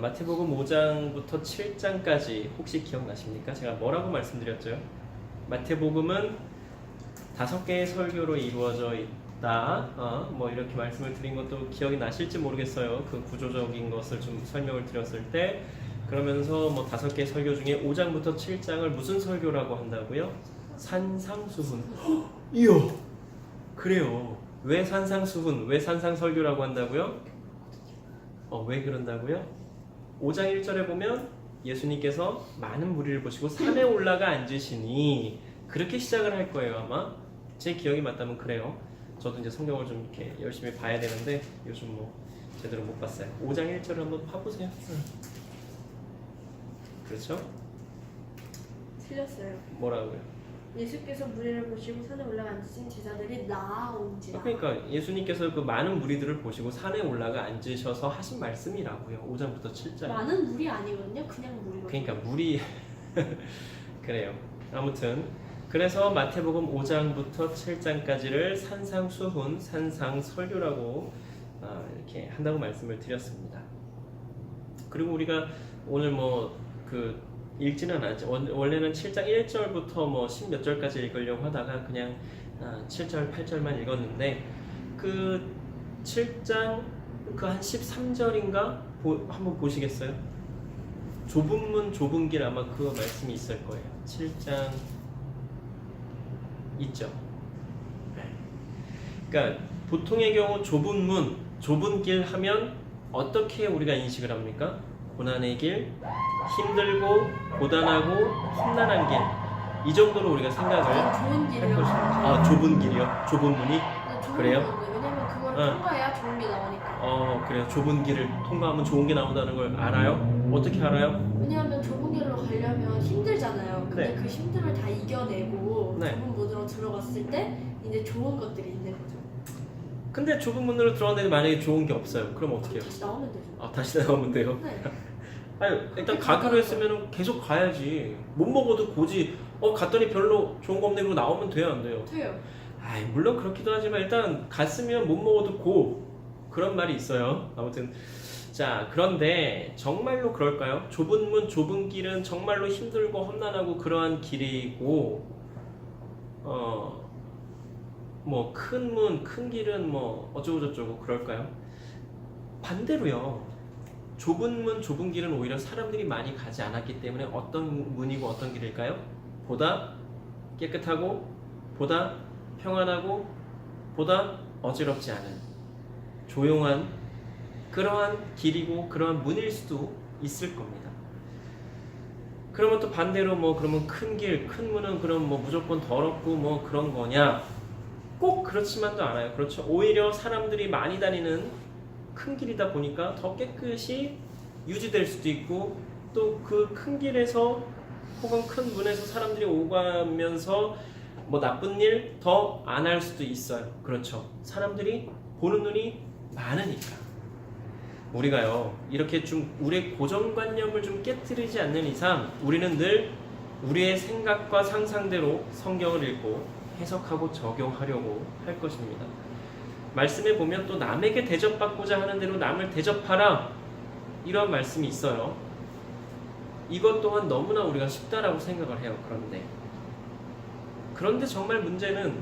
마태복음 5장부터 7장까지 혹시 기억나십니까? 제가 뭐라고 말씀드렸죠? 마태복음은 5개의 설교로 이루어져 있다. 뭐 이렇게 말씀을 드린 것도 기억이 나실지 모르겠어요. 그 구조적인 것을 좀 설명을 드렸을 때. 그러면서 뭐 5개의 설교 중에 5장부터 7장을 무슨 설교라고 한다고요? 산상수훈. 이야! 그래요. 왜 산상수훈, 왜 산상설교라고 한다고요? 왜 그런다고요? 5장 1절에 보면 예수님께서 많은 무리를 보시고 산에 올라가 앉으시니 그렇게 시작을 할 거예요. 아마 제 기억이 맞다면 그래요. 저도 이제 성경을 좀 이렇게 열심히 봐야 되는데 요즘 뭐 제대로 못 봤어요. 5장 1절을 한번 봐보세요. 그렇죠? 틀렸어요. 뭐라고요? 예수께서 무리를 보시고 산에 올라가 앉으신 제자들이 나아온지라. 그러니까 예수님께서 그 많은 무리들을 보시고 산에 올라가 앉으셔서 하신 말씀이라고요. 5장부터 7장. 많은 무리 아니거든요. 그냥 무리거든요. 그러니까 무리 그래요. 아무튼 그래서 마태복음 5장부터 7장까지를 산상수훈, 산상설교라고 이렇게 한다고 말씀을 드렸습니다. 그리고 우리가 오늘 읽지는 않았죠. 원래는 7장 1절부터 뭐 10몇 절까지 읽으려고 하다가 그냥 7절, 8절만 읽었는데 그 7장 그 한 13절인가 한번 보시겠어요? 좁은 문 좁은 길 아마 그 말씀이 있을 거예요. 7장 있죠. 그러니까 보통의 경우 좁은 문, 좁은 길 하면 어떻게 우리가 인식을 합니까? 고난의 길, 힘들고 고단하고 험난한 길, 이 정도로 우리가 생각을 좋은 할 길이요. 것입니다. 좁은 길이요? 좁은 문이? 좋은 그래요? 길이요. 왜냐면 그걸 통과해야 좋은 게 나오니까. 그래요. 좁은 길을 통과하면 좋은 게 나온다는 걸 알아요? 어떻게 알아요? 왜냐하면 좁은 길로 가려면 힘들잖아요. 근데 네. 그 힘듦을 다 이겨내고 네. 좁은 문으로 들어갔을 때 이제 좋은 것들이 있는 거죠. 근데 좁은 문으로 들어왔는데 만약에 좋은 게 없어요. 그럼 어떻게 해요? 다시 나오면 되죠. 다시 나오면 돼요? 네. 아니, 일단 가기로 했으면 계속 가야지. 못 먹어도 고지. 갔더니 별로 좋은 거 없네. 그러고 나오면 돼요, 안 돼요? 돼요. 물론 그렇기도 하지만 일단 갔으면 못 먹어도 고. 그런 말이 있어요. 아무튼 자, 그런데 정말로 그럴까요? 좁은 문, 좁은 길은 정말로 힘들고 험난하고 그러한 길이고 뭐 큰 문, 큰 길은 뭐 어쩌고 저쩌고 그럴까요? 반대로요. 좁은 문, 좁은 길은 오히려 사람들이 많이 가지 않았기 때문에 어떤 문이고 어떤 길일까요? 보다 깨끗하고 보다 평안하고 보다 어지럽지 않은 조용한 그러한 길이고 그러한 문일 수도 있을 겁니다. 그러면 또 반대로 그러면 큰 길, 큰 문은 그럼 무조건 더럽고 그런 거냐? 꼭 그렇지만도 않아요. 그렇죠? 오히려 사람들이 많이 다니는 큰 길이다 보니까 더 깨끗이 유지될 수도 있고 또 그 큰 길에서 혹은 큰 문에서 사람들이 오가면서 나쁜 일 더 안 할 수도 있어요. 그렇죠? 사람들이 보는 눈이 많으니까. 우리가요 이렇게 좀 우리의 고정관념을 좀 깨트리지 않는 이상 우리는 늘 우리의 생각과 상상대로 성경을 읽고 해석하고 적용하려고 할 것입니다. 말씀에 보면 또 남에게 대접받고자 하는 대로 남을 대접하라 이런 말씀이 있어요. 이것 또한 너무나 우리가 쉽다라고 생각을 해요. 그런데 정말 문제는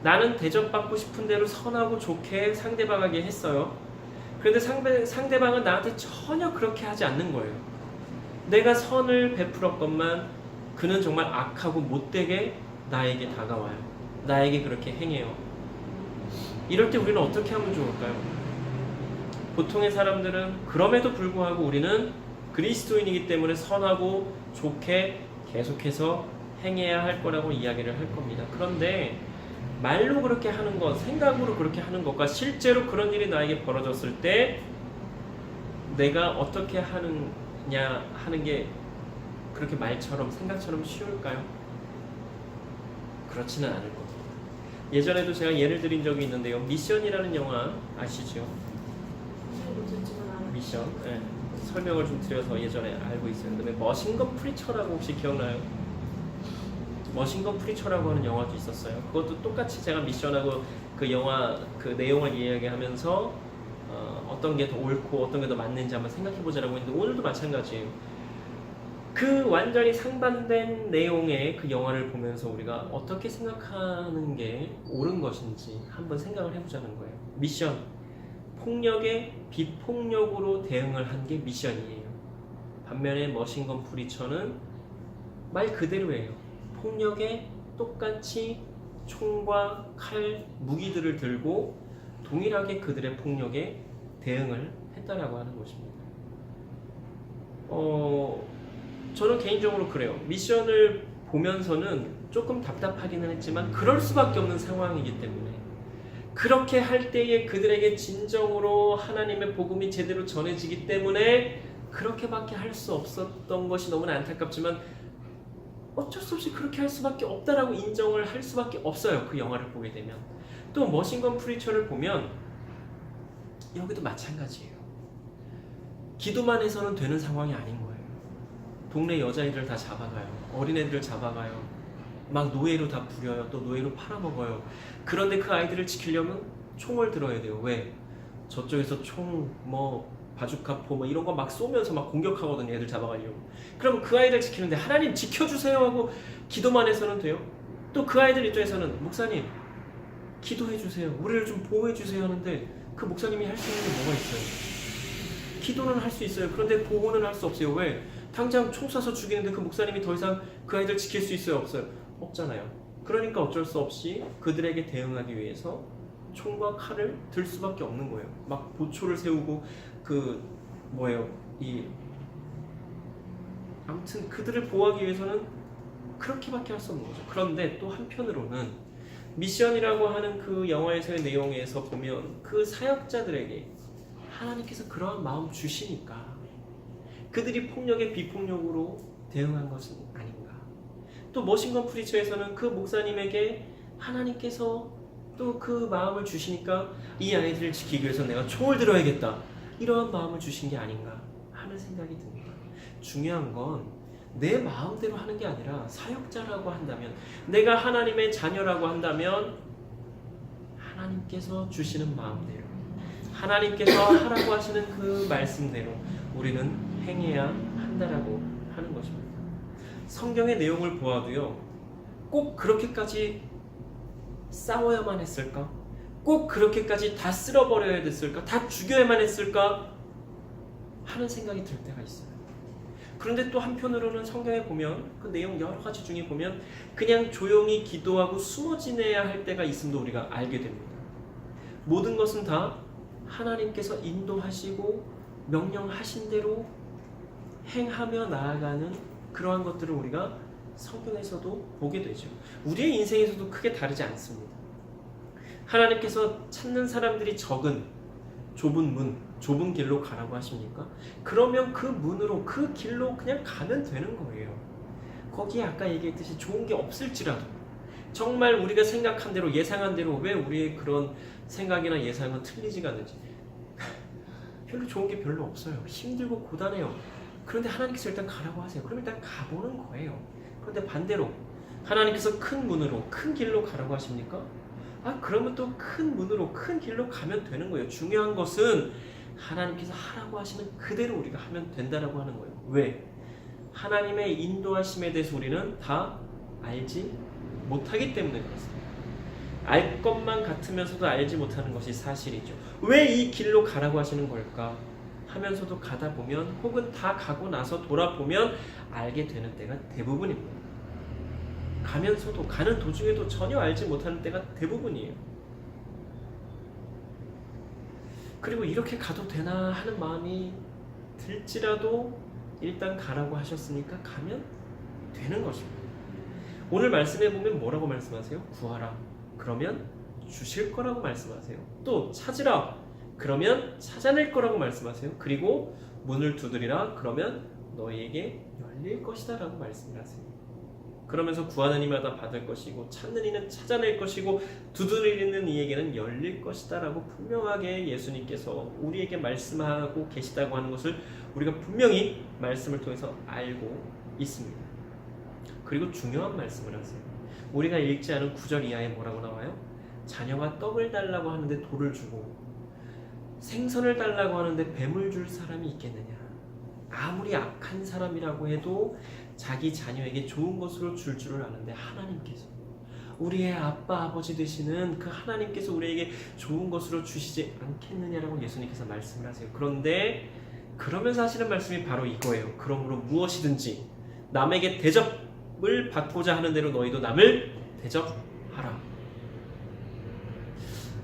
나는 대접받고 싶은 대로 선하고 좋게 상대방에게 했어요. 그런데 상대방은 나한테 전혀 그렇게 하지 않는 거예요. 내가 선을 베풀었건만 그는 정말 악하고 못되게 나에게 다가와요. 나에게 그렇게 행해요. 이럴 때 우리는 어떻게 하면 좋을까요? 보통의 사람들은 그럼에도 불구하고 우리는 그리스도인이기 때문에 선하고 좋게 계속해서 행해야 할 거라고 이야기를 할 겁니다. 그런데 말로 그렇게 하는 것, 생각으로 그렇게 하는 것과 실제로 그런 일이 나에게 벌어졌을 때 내가 어떻게 하느냐 하는 게 그렇게 말처럼 생각처럼 쉬울까요? 그렇지는 않을 겁니다. 예전에도 제가 예를 드린 적이 있는데요. 미션이라는 영화 아시죠? 미션. 네. 설명을 좀 드려서 예전에 알고 있어요. 그다음에 머신건 프리처라고 혹시 기억나요? 머신건 프리처라고 하는 영화도 있었어요. 그것도 똑같이 제가 미션하고 그 영화 그 내용을 이야기하면서 어떤 게 더 옳고 어떤 게 더 맞는지 한번 생각해 보자라고 했는데 오늘도 마찬가지예요. 그 완전히 상반된 내용의 그 영화를 보면서 우리가 어떻게 생각하는 게 옳은 것인지 한번 생각을 해보자는 거예요. 미션, 폭력에 비폭력으로 대응을 한 게 미션이에요. 반면에 머신건 프리처는 말 그대로예요. 폭력에 똑같이 총과 칼, 무기들을 들고 동일하게 그들의 폭력에 대응을 했다라고 하는 것입니다. 저는 개인적으로 그래요. 미션을 보면서는 조금 답답하기는 했지만 그럴 수밖에 없는 상황이기 때문에 그렇게 할 때에 그들에게 진정으로 하나님의 복음이 제대로 전해지기 때문에 그렇게밖에 할 수 없었던 것이 너무나 안타깝지만 어쩔 수 없이 그렇게 할 수밖에 없다라고 인정을 할 수밖에 없어요. 그 영화를 보게 되면. 또 머신건 프리처를 보면 여기도 마찬가지예요. 기도만 해서는 되는 상황이 아닌 거예요. 동네 여자애들 다 잡아가요. 어린애들 잡아가요. 막 노예로 다 부려요. 또 노예로 팔아먹어요. 그런데 그 아이들을 지키려면 총을 들어야 돼요. 왜? 저쪽에서 총, 바주카포 이런 거 막 쏘면서 막 공격하거든요. 애들 잡아가려고. 그럼 그 아이들 지키는데 하나님 지켜주세요 하고 기도만 해서는 돼요? 또 그 아이들 입장에서는 목사님 기도해주세요. 우리를 좀 보호해주세요 하는데 그 목사님이 할 수 있는 게 뭐가 있어요? 기도는 할 수 있어요. 그런데 보호는 할 수 없어요. 왜? 당장 총 쏴서 죽이는데 그 목사님이 더 이상 그 아이들 지킬 수 있어요? 없어요? 없잖아요. 그러니까 어쩔 수 없이 그들에게 대응하기 위해서 총과 칼을 들 수밖에 없는 거예요. 막 보초를 세우고 아무튼 그들을 보호하기 위해서는 그렇게밖에 할 수 없는 거죠. 그런데 또 한편으로는 미션이라고 하는 그 영화에서의 내용에서 보면 그 사역자들에게 하나님께서 그러한 마음 주시니까 그들이 폭력에 비폭력으로 대응한 것은 아닌가. 또 머신건 프리처에서는 그 목사님에게 하나님께서 또 그 마음을 주시니까 이 아이들을 지키기 위해서 내가 총을 들어야겠다. 이러한 마음을 주신 게 아닌가 하는 생각이 듭니다. 중요한 건 내 마음대로 하는 게 아니라 사역자라고 한다면, 내가 하나님의 자녀라고 한다면 하나님께서 주시는 마음대로, 하나님께서 하라고 하시는 그 말씀대로 우리는 행해야 한다라고 하는 것입니다. 성경의 내용을 보아도요, 꼭 그렇게까지 싸워야만 했을까? 꼭 그렇게까지 다 쓸어버려야 됐을까? 다 죽여야만 했을까? 하는 생각이 들 때가 있어요. 그런데 또 한편으로는 성경에 보면 그 내용 여러 가지 중에 보면 그냥 조용히 기도하고 숨어 지내야 할 때가 있음도 우리가 알게 됩니다. 모든 것은 다 하나님께서 인도하시고 명령하신 대로 행하며 나아가는 그러한 것들을 우리가 성경에서도 보게 되죠. 우리의 인생에서도 크게 다르지 않습니다. 하나님께서 찾는 사람들이 적은 좁은 문, 좁은 길로 가라고 하십니까? 그러면 그 문으로, 그 길로 그냥 가면 되는 거예요. 거기에 아까 얘기했듯이 좋은 게 없을지라도 정말 우리가 생각한 대로, 예상한 대로, 왜 우리의 그런 생각이나 예상은 틀리지가 않는지 별로 좋은 게 별로 없어요. 힘들고 고단해요. 그런데 하나님께서 일단 가라고 하세요. 그럼 일단 가보는 거예요. 그런데 반대로 하나님께서 큰 문으로, 큰 길로 가라고 하십니까? 그러면 또 큰 문으로, 큰 길로 가면 되는 거예요. 중요한 것은 하나님께서 하라고 하시는 그대로 우리가 하면 된다라고 하는 거예요. 왜? 하나님의 인도하심에 대해서 우리는 다 알지 못하기 때문에 그렇습니다. 알 것만 같으면서도 알지 못하는 것이 사실이죠. 왜 이 길로 가라고 하시는 걸까? 하면서도 가다 보면, 혹은 다 가고 나서 돌아보면 알게 되는 때가 대부분입니다. 가면서도, 가는 도중에도 전혀 알지 못하는 때가 대부분이에요. 그리고 이렇게 가도 되나 하는 마음이 들지라도 일단 가라고 하셨으니까 가면 되는 것입니다. 오늘 말씀해 보면 뭐라고 말씀하세요? 구하라. 그러면 주실 거라고 말씀하세요. 또 찾으라. 그러면 찾아낼 거라고 말씀하세요. 그리고 문을 두드리라. 그러면 너희에게 열릴 것이다 라고 말씀을 하세요. 그러면서 구하는 이마다 받을 것이고 찾는 이는 찾아낼 것이고 두드리는 이에게는 열릴 것이다 라고 분명하게 예수님께서 우리에게 말씀하고 계시다고 하는 것을 우리가 분명히 말씀을 통해서 알고 있습니다. 그리고 중요한 말씀을 하세요. 우리가 읽지 않은 9절 이하에 뭐라고 나와요? 자녀가 떡을 달라고 하는데 돌을 주고 생선을 달라고 하는데 뱀을 줄 사람이 있겠느냐? 아무리 악한 사람이라고 해도 자기 자녀에게 좋은 것으로 줄 줄을 아는데 하나님께서, 우리의 아빠 아버지 되시는 그 하나님께서 우리에게 좋은 것으로 주시지 않겠느냐라고 예수님께서 말씀을 하세요. 그런데 그러면서 하시는 말씀이 바로 이거예요. 그러므로 무엇이든지 남에게 대접을 받고자 하는 대로 너희도 남을 대접하라.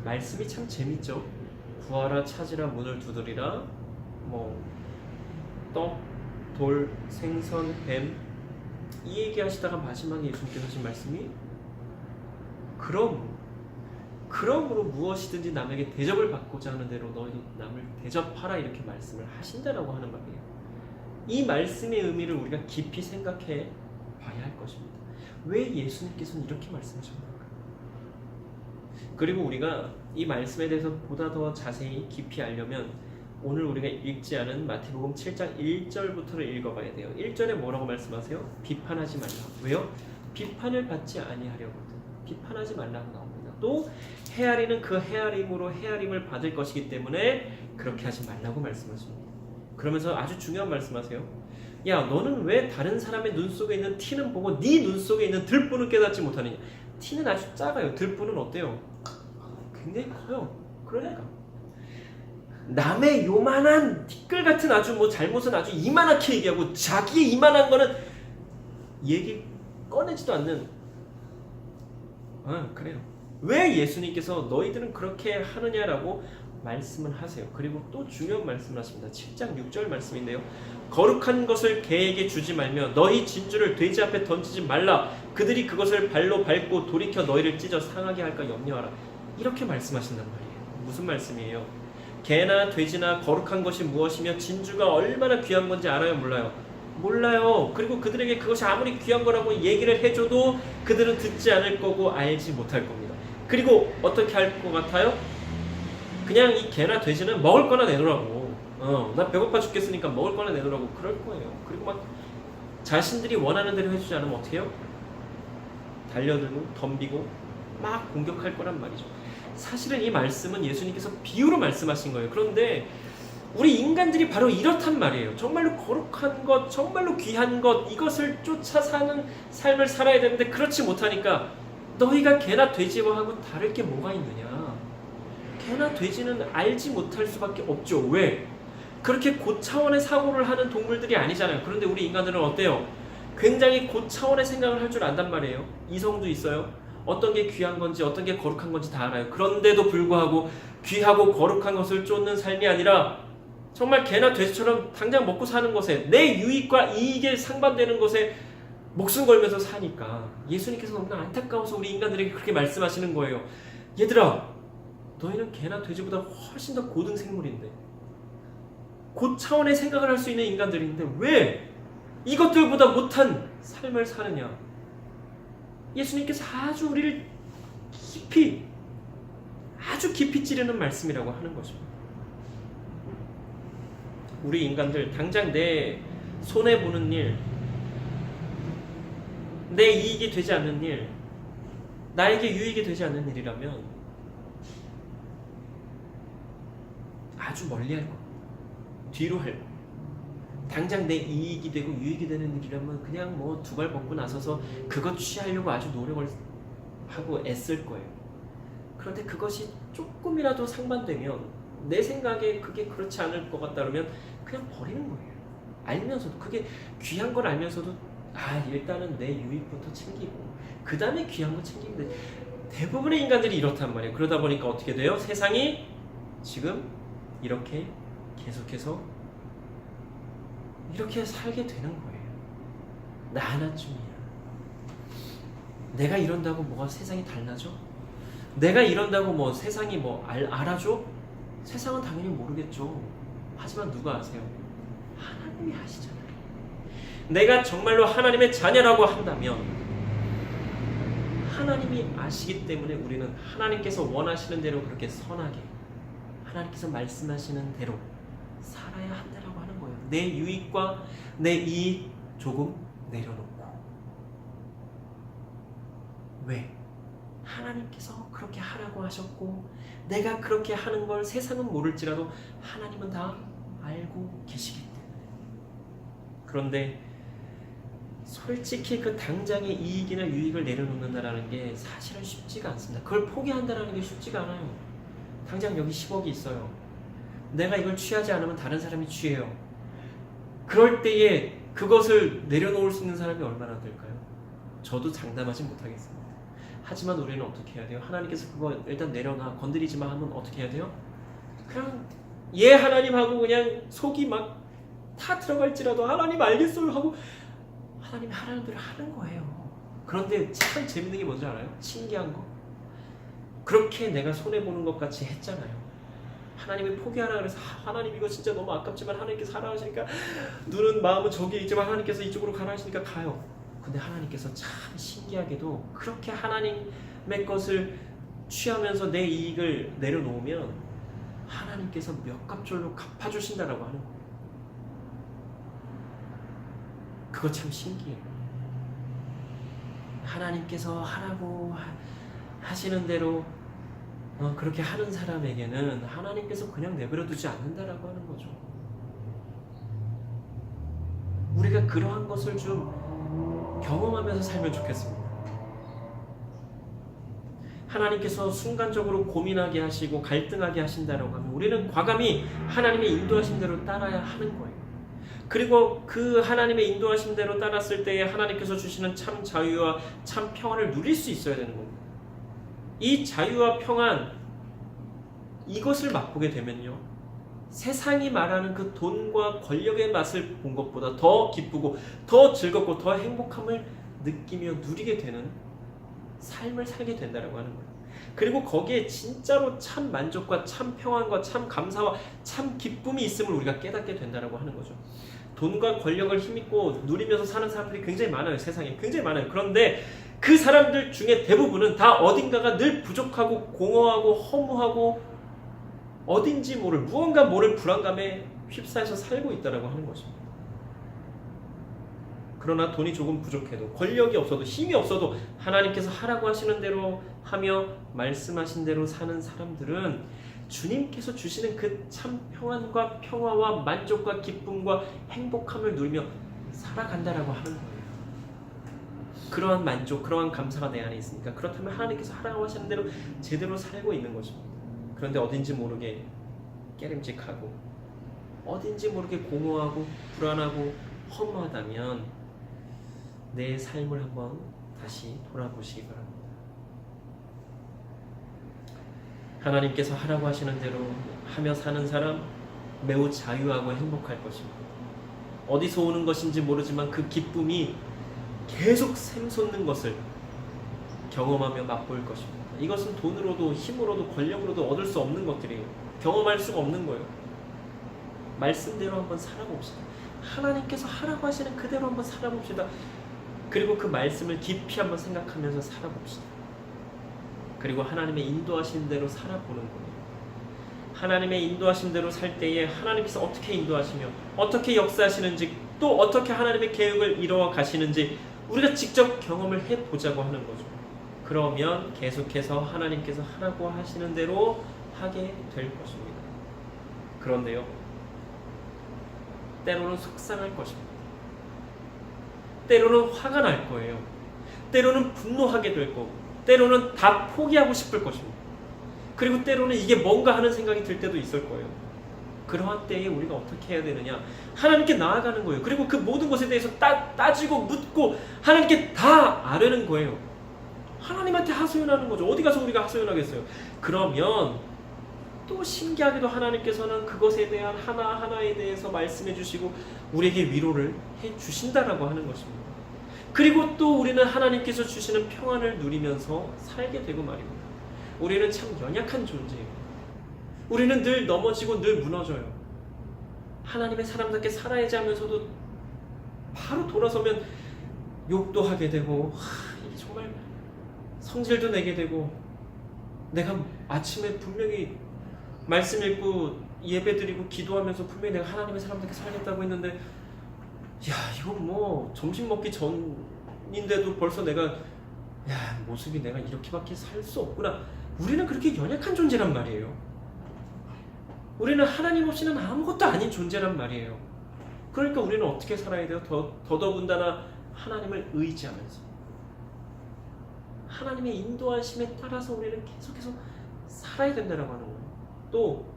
말씀이 참 재밌죠. 구하라, 찾으라, 문을 두드리라. 떡, 돌, 생선, 뱀, 이 얘기하시다가 마지막에 예수님께서 하신 말씀이 그러므로 무엇이든지 남에게 대접을 받고자 하는 대로 너희도 남을 대접하라, 이렇게 말씀을 하신다라고 하는 말이에요. 이 말씀의 의미를 우리가 깊이 생각해 봐야 할 것입니다. 왜 예수님께서는 이렇게 말씀하셨는가? 그리고 우리가 이 말씀에 대해서 보다 더 자세히 깊이 알려면 오늘 우리가 읽지 않은 마태복음 7장 1절부터를 읽어봐야 돼요. 1절에 뭐라고 말씀하세요? 비판하지 말라. 왜요? 비판을 받지 아니하려거든. 비판하지 말라고 나옵니다. 또 헤아리는 그 헤아림으로 헤아림을 받을 것이기 때문에 그렇게 하지 말라고 말씀하십니다. 그러면서 아주 중요한 말씀하세요. 야, 너는 왜 다른 사람의 눈 속에 있는 티는 보고 네 눈 속에 있는 들보는 깨닫지 못하느냐? 티는 아주 작아요. 들보는 어때요? 굉장히 커요. 그러니까 남의 요만한 티끌 같은 아주 잘못은 아주 이만하게 얘기하고 자기의 이만한 거는 얘기 꺼내지도 않는. 그래요. 왜 예수님께서 너희들은 그렇게 하느냐라고 말씀을 하세요. 그리고 또 중요한 말씀을 하십니다. 7장 6절 말씀인데요. 거룩한 것을 개에게 주지 말며 너희 진주를 돼지 앞에 던지지 말라. 그들이 그것을 발로 밟고 돌이켜 너희를 찢어 상하게 할까 염려하라. 이렇게 말씀하신단 말이에요. 무슨 말씀이에요? 개나 돼지나 거룩한 것이 무엇이며 진주가 얼마나 귀한 건지 알아요? 몰라요? 몰라요. 그리고 그들에게 그것이 아무리 귀한 거라고 얘기를 해줘도 그들은 듣지 않을 거고 알지 못할 겁니다. 그리고 어떻게 할 것 같아요? 그냥 이 개나 돼지는 먹을 거나 내놓으라고. 나 배고파 죽겠으니까 먹을 거나 내놓으라고 그럴 거예요. 그리고 막 자신들이 원하는 대로 해주지 않으면 어떻게 해요? 달려들고 덤비고 막 공격할 거란 말이죠. 사실은 이 말씀은 예수님께서 비유로 말씀하신 거예요. 그런데 우리 인간들이 바로 이렇단 말이에요. 정말로 거룩한 것, 정말로 귀한 것, 이것을 쫓아 사는 삶을 살아야 되는데 그렇지 못하니까 너희가 개나 돼지와 하고 다를 게 뭐가 있느냐? 개나 돼지는 알지 못할 수밖에 없죠. 왜? 그렇게 고차원의 사고를 하는 동물들이 아니잖아요. 그런데 우리 인간들은 어때요? 굉장히 고차원의 생각을 할 줄 안단 말이에요. 이성도 있어요. 어떤 게 귀한 건지 어떤 게 거룩한 건지 다 알아요. 그런데도 불구하고 귀하고 거룩한 것을 쫓는 삶이 아니라 정말 개나 돼지처럼 당장 먹고 사는 것에, 내 유익과 이익에 상반되는 것에 목숨 걸면서 사니까 예수님께서 너무나 안타까워서 우리 인간들에게 그렇게 말씀하시는 거예요. 얘들아, 너희는 개나 돼지보다 훨씬 더 고등 생물인데, 고차원의 생각을 할 수 있는 인간들인데 왜 이것들보다 못한 삶을 사느냐? 예수님께서 아주 우리를 아주 깊이 찌르는 말씀이라고 하는 것입니다. 우리 인간들 당장 내 손해보는 일, 내 이익이 되지 않는 일, 나에게 유익이 되지 않는 일이라면 아주 멀리 할 겁니다. 뒤로 할 겁니다. 당장 내 이익이 되고 유익이 되는 일이라면 그냥 두 발 벗고 나서서 그것 취하려고 아주 노력을 하고 애쓸 거예요. 그런데 그것이 조금이라도 상반되면, 내 생각에 그게 그렇지 않을 것 같다 그러면 그냥 버리는 거예요. 알면서도, 그게 귀한 걸 알면서도 일단은 내 유익부터 챙기고 그 다음에 귀한 거 챙기는데, 대부분의 인간들이 이렇단 말이에요. 그러다 보니까 어떻게 돼요? 세상이 지금 이렇게 계속해서 이렇게 살게 되는 거예요. 나 하나쯤이야. 내가 이런다고 뭐가 세상이 달라져? 내가 이런다고 세상이 알아줘? 세상은 당연히 모르겠죠. 하지만 누가 아세요? 하나님이 아시잖아요. 내가 정말로 하나님의 자녀라고 한다면 하나님이 아시기 때문에 우리는 하나님께서 원하시는 대로 그렇게 선하게, 하나님께서 말씀하시는 대로 살아야 한다라고 하는 거예요. 내 유익과 내 이익 조금 내려놓고. 왜? 하나님께서 그렇게 하라고 하셨고 내가 그렇게 하는 걸 세상은 모를지라도 하나님은 다 알고 계시기 때문에. 그런데 솔직히 그 당장의 이익이나 유익을 내려놓는다라는 게 사실은 쉽지가 않습니다. 그걸 포기한다라는 게 쉽지가 않아요. 당장 여기 10억이 있어요. 내가 이걸 취하지 않으면 다른 사람이 취해요. 그럴 때에 그것을 내려놓을 수 있는 사람이 얼마나 될까요? 저도 장담하지 못하겠습니다. 하지만 우리는 어떻게 해야 돼요? 하나님께서 그거 일단 내려놔, 건드리지 마 하면 어떻게 해야 돼요? 그냥 예 하나님 하고 그냥 속이 막 다 들어갈지라도 하나님 알겠어요 하고 하나님이 하라는 대로 하는 거예요. 그런데 참 재밌는 게 뭔지 알아요? 신기한 거. 그렇게 내가 손해보는 것 같이 했잖아요. 하나님이 포기하라 그래서 하나님 이거 진짜 너무 아깝지만 하나님께서 하라 하시니까 눈은 마음은 저기에 있지만 하나님께서 이쪽으로 가라 하시니까 가요. 근데 하나님께서 참 신기하게도 그렇게 하나님의 것을 취하면서 내 이익을 내려놓으면 하나님께서 몇 갑절로 갚아주신다라고 하는 거예요. 그거 참 신기해요. 하나님께서 하라고 하시는 대로 그렇게 하는 사람에게는 하나님께서 그냥 내버려 두지 않는다라고 하는 거죠. 우리가 그러한 것을 좀 경험하면서 살면 좋겠습니다. 하나님께서 순간적으로 고민하게 하시고 갈등하게 하신다라고 하면 우리는 과감히 하나님의 인도하신 대로 따라야 하는 거예요. 그리고 그 하나님의 인도하신 대로 따랐을 때에 하나님께서 주시는 참 자유와 참 평안을 누릴 수 있어야 되는 겁니다. 이 자유와 평안, 이것을 맛보게 되면요, 세상이 말하는 그 돈과 권력의 맛을 본 것보다 더 기쁘고 더 즐겁고 더 행복함을 느끼며 누리게 되는 삶을 살게 된다고 하는 거예요. 그리고 거기에 진짜로 참 만족과 참 평안과 참 감사와 참 기쁨이 있음을 우리가 깨닫게 된다고 하는 거죠. 돈과 권력을 힘입고 누리면서 사는 사람들이 굉장히 많아요. 세상에 굉장히 많아요. 그런데 그 사람들 중에 대부분은 다 어딘가가 늘 부족하고 공허하고 허무하고 어딘지 모를 무언가 모를 불안감에 휩싸여서 살고 있다고 하는 것입니다. 그러나 돈이 조금 부족해도 권력이 없어도 힘이 없어도 하나님께서 하라고 하시는 대로 하며 말씀하신 대로 사는 사람들은 주님께서 주시는 그 참 평안과 평화와 만족과 기쁨과 행복함을 누리며 살아간다라고 하는 거예요. 그러한 만족, 그러한 감사가 내 안에 있으니까 그렇다면 하나님께서 하라고 하시는 대로 제대로 살고 있는 것입니다. 그런데 어딘지 모르게 깨름직하고 어딘지 모르게 공허하고 불안하고 허무하다면 내 삶을 한번 다시 돌아보시기 바랍니다. 하나님께서 하라고 하시는 대로 하며 사는 사람 매우 자유하고 행복할 것입니다. 어디서 오는 것인지 모르지만 그 기쁨이 계속 샘솟는 것을 경험하며 맛볼 것입니다. 이것은 돈으로도 힘으로도 권력으로도 얻을 수 없는 것들이에요. 경험할 수가 없는 거예요. 말씀대로 한번 살아봅시다. 하나님께서 하라고 하시는 그대로 한번 살아봅시다. 그리고 그 말씀을 깊이 한번 생각하면서 살아봅시다. 그리고 하나님의 인도하신 대로 살아보는 거예요. 하나님의 인도하신 대로 살 때에 하나님께서 어떻게 인도하시며 어떻게 역사하시는지 또 어떻게 하나님의 계획을 이루어 가시는지 우리가 직접 경험을 해보자고 하는 거죠. 그러면 계속해서 하나님께서 하라고 하시는 대로 하게 될 것입니다. 그런데요, 때로는 속상할 것입니다. 때로는 화가 날 거예요. 때로는 분노하게 될 거고 때로는 다 포기하고 싶을 것입니다. 그리고 때로는 이게 뭔가 하는 생각이 들 때도 있을 거예요. 그러한 때에 우리가 어떻게 해야 되느냐? 하나님께 나아가는 거예요. 그리고 그 모든 것에 대해서 따지고 묻고 하나님께 다 아뢰는 거예요. 하나님한테 하소연하는 거죠. 어디 가서 우리가 하소연하겠어요? 그러면 또 신기하게도 하나님께서는 그것에 대한 하나하나에 대해서 말씀해 주시고 우리에게 위로를 해 주신다라고 하는 것입니다. 그리고 또 우리는 하나님께서 주시는 평안을 누리면서 살게 되고 말입니다. 우리는 참 연약한 존재예요. 우리는 늘 넘어지고 늘 무너져요. 하나님의 사람답게 살아야지 하면서도 바로 돌아서면 욕도 하게 되고 정말 성질도 내게 되고 내가 아침에 분명히 말씀 읽고 예배 드리고 기도하면서 분명히 내가 하나님의 사람답게 살겠다고 했는데 야 이건 뭐 점심 먹기 전인데도 벌써 내가 야, 모습이 내가 이렇게밖에 살 수 없구나. 우리는 그렇게 연약한 존재란 말이에요. 우리는 하나님 없이는 아무것도 아닌 존재란 말이에요. 그러니까 우리는 어떻게 살아야 돼요? 더더군다나 하나님을 의지하면서 하나님의 인도하심에 따라서 우리는 계속해서 살아야 된다라고 하는 거예요. 또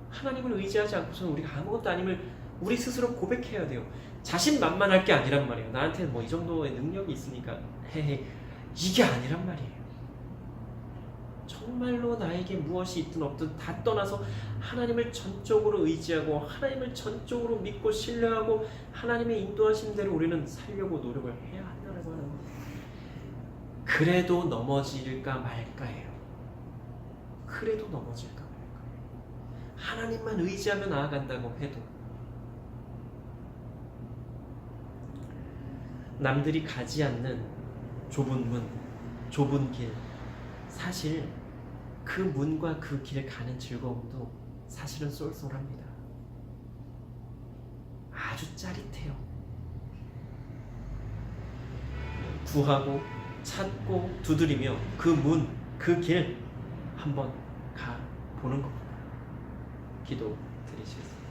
하나님을 의지하지 않고서는 우리가 아무것도 아님을 우리 스스로 고백해야 돼요. 자신만만할 게 아니란 말이에요. 나한테 뭐 이 정도의 능력이 있으니까 헤헤, 이게 아니란 말이에요. 정말로 나에게 무엇이 있든 없든 다 떠나서 하나님을 전적으로 의지하고 하나님을 전적으로 믿고 신뢰하고 하나님의 인도하심대로 우리는 살려고 노력을 해야 한다고 하는 거예요. 그래도 넘어질까 말까예요. 그래도 넘어질까 말까예요. 하나님만 의지하며 나아간다고 해도 남들이 가지 않는 좁은 문, 좁은 길, 사실 그 문과 그 길 가는 즐거움도 사실은 쏠쏠합니다. 아주 짜릿해요. 구하고 찾고 두드리며 그 문, 그 길 한번 가 보는 겁니다. 기도 드리시겠습니다.